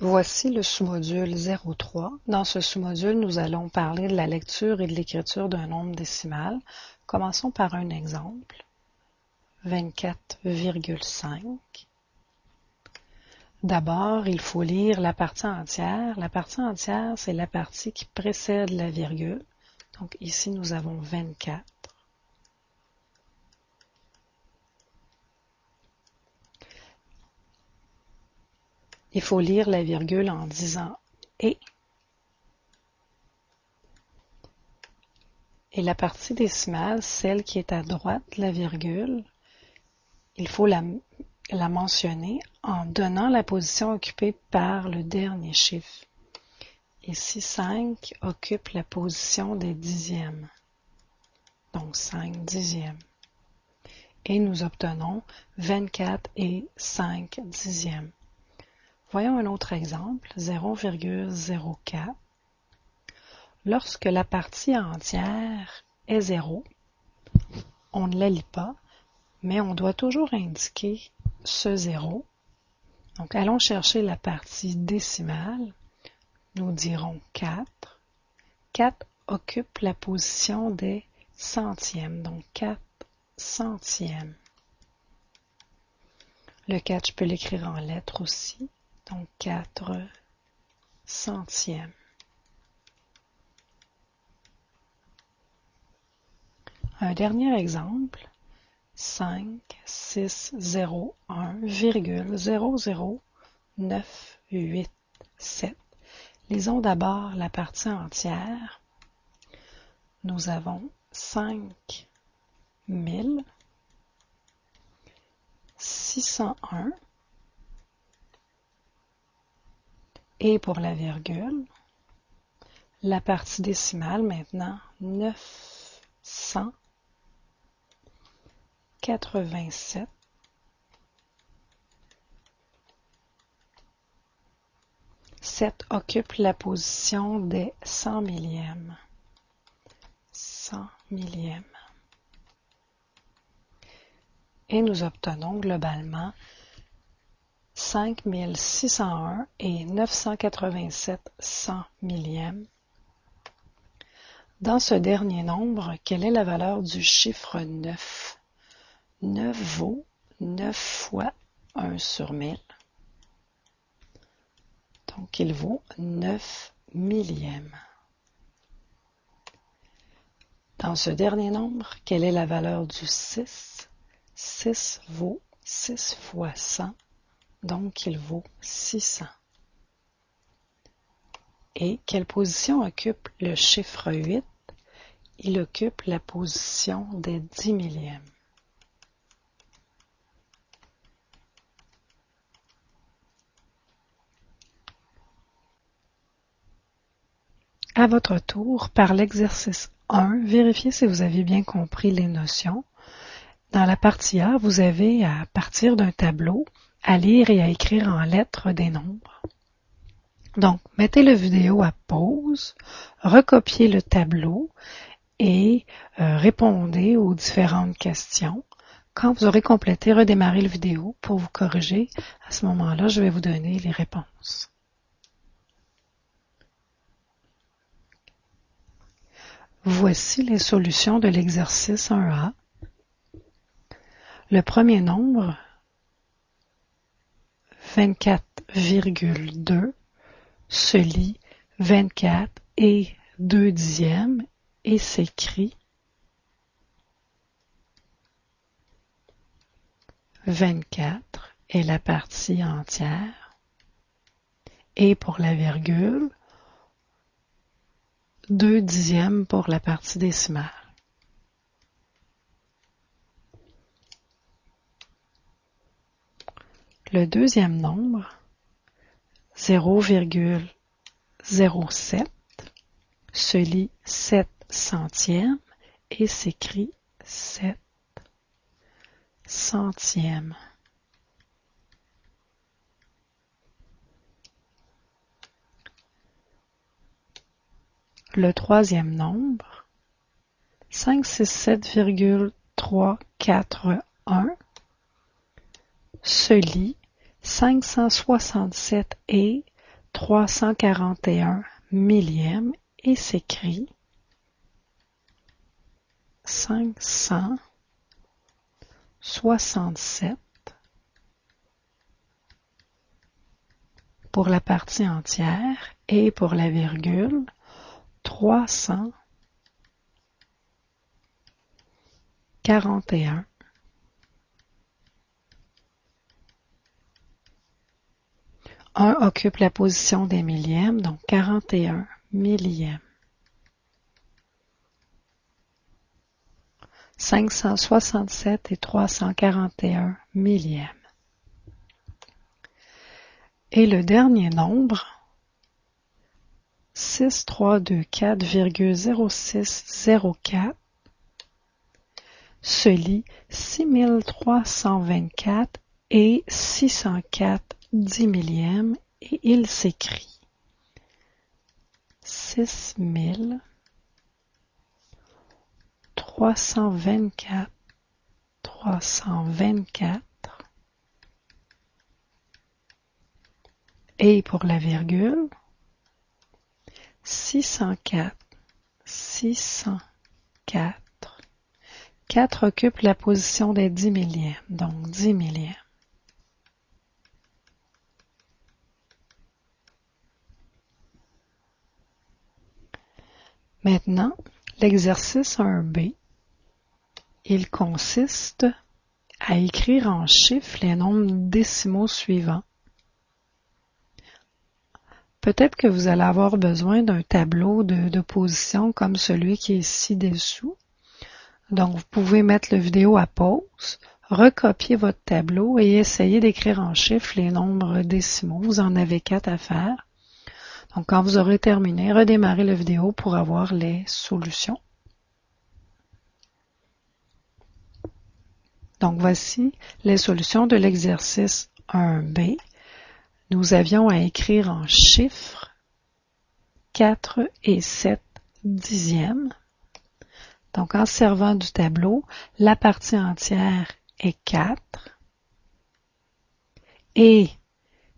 Voici le sous-module 03. Dans ce sous-module, nous allons parler de la lecture et de l'écriture d'un nombre décimal. Commençons par un exemple. 24,5. D'abord, il faut lire la partie entière. La partie entière, c'est la partie qui précède la virgule. Donc ici, nous avons 24. Il faut lire la virgule en disant « et ». Et la partie décimale, celle qui est à droite de la virgule, il faut la mentionner en donnant la position occupée par le dernier chiffre. Ici, 5 occupe la position des dixièmes. Donc 5 dixièmes. Et nous obtenons 24 et 5 dixièmes. Voyons un autre exemple, 0,04. Lorsque la partie entière est 0, on ne la lit pas, mais on doit toujours indiquer ce 0. Donc, allons chercher la partie décimale. Nous dirons 4. 4 occupe la position des centièmes, donc 4 centièmes. Le 4, je peux l'écrire en lettres aussi, donc 4 centièmes. Un dernier exemple, 5,601,00987. Lisons d'abord la partie entière. Nous avons 5,601 et pour la virgule, la partie décimale maintenant 987. 7 occupe la position des 100 millièmes. 100 millièmes. Et nous obtenons globalement 5601 et 987 100 millièmes. Dans ce dernier nombre, quelle est la valeur du chiffre 9? 9 vaut 9 fois 1 sur 1000. Donc, il vaut 9 millièmes. Dans ce dernier nombre, quelle est la valeur du 6? 6 vaut 6 fois 100, donc il vaut 600. Et quelle position occupe le chiffre 8? Il occupe la position des 10 millièmes. À votre tour, par l'exercice 1, vérifiez si vous avez bien compris les notions. Dans la partie A, vous avez, à partir d'un tableau, à lire et à écrire en lettres des nombres. Donc, mettez la vidéo à pause, recopiez le tableau et répondez aux différentes questions. Quand vous aurez complété, redémarrez la vidéo pour vous corriger. À ce moment-là, je vais vous donner les réponses. Voici les solutions de l'exercice 1A. Le premier nombre, 24,2, se lit 24 et 2 dixièmes et s'écrit 24 est la partie entière et pour la virgule, 2 dixièmes pour la partie décimale. Le deuxième nombre, 0,07, se lit 7 centièmes et s'écrit 7 centièmes. Le troisième nombre, 567,341, se lit 567 et 341 millièmes et s'écrit 567 pour la partie entière et pour la virgule 341. Un occupe la position des millièmes, donc 41 millièmes. 567 et 341 millièmes. Et le dernier nombre, 6324,0604, se lit 6324 et 604 10 millièmes et il s'écrit 6324 et pour la virgule 604. 4 occupe la position des 10 millièmes, donc 10 millièmes. Maintenant, l'exercice 1B, il consiste à écrire en chiffres les nombres décimaux suivants. Peut-être que vous allez avoir besoin d'un tableau de position comme celui qui est ci-dessous. Donc, vous pouvez mettre la vidéo à pause, recopier votre tableau et essayer d'écrire en chiffres les nombres décimaux. Vous en avez 4 à faire. Donc, quand vous aurez terminé, redémarrez la vidéo pour avoir les solutions. Donc, voici les solutions de l'exercice 1B. Nous avions à écrire en chiffres 4 et 7 dixièmes. Donc, en servant du tableau, la partie entière est 4 et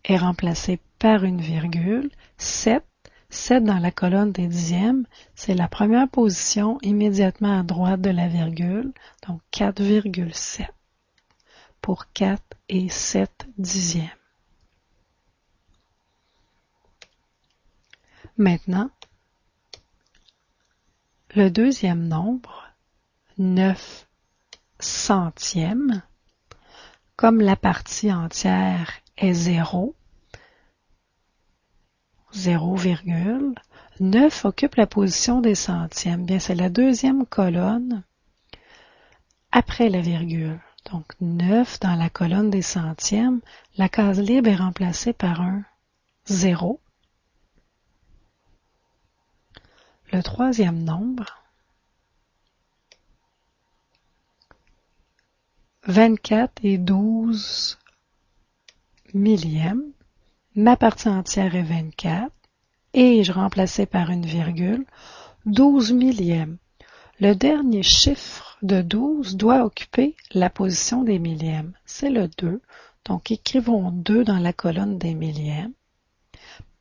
est remplacée par une virgule, 7. 7 dans la colonne des dixièmes, c'est la première position immédiatement à droite de la virgule, donc 4,7 pour 4 et 7 dixièmes. Maintenant, le deuxième nombre, 9 centièmes, comme la partie entière est 0, 9 occupe la position des centièmes. Bien, c'est la deuxième colonne après la virgule. Donc, 9 dans la colonne des centièmes, la case libre est remplacée par un 0. Le troisième nombre, 24 et 12 millièmes. Ma partie entière est 24 et je remplaçais par une virgule 12 millièmes. Le dernier chiffre de 12 doit occuper la position des millièmes. C'est le 2. Donc, écrivons 2 dans la colonne des millièmes,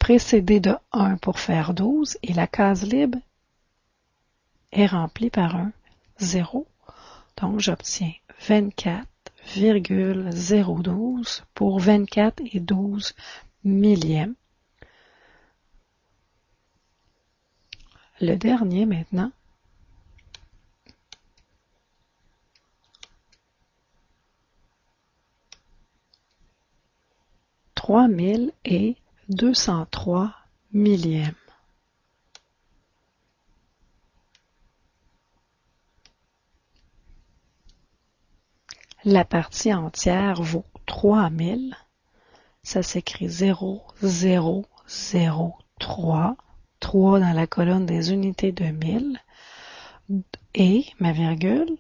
précédé de 1 pour faire 12 et la case libre est remplie par un 0. Donc, j'obtiens 24,012 pour 24 et 12 millièmes. Le dernier maintenant, 3203 millièmes. La partie entière vaut 3000. Ça s'écrit 0, 0, 0, 3. 3 dans la colonne des unités de 1000. Et, ma virgule,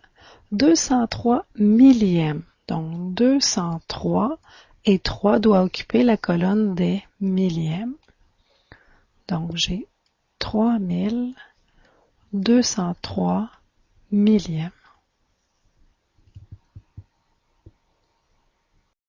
203 millièmes. Donc, 203 et 3 doit occuper la colonne des millièmes. Donc, j'ai 3203 millièmes.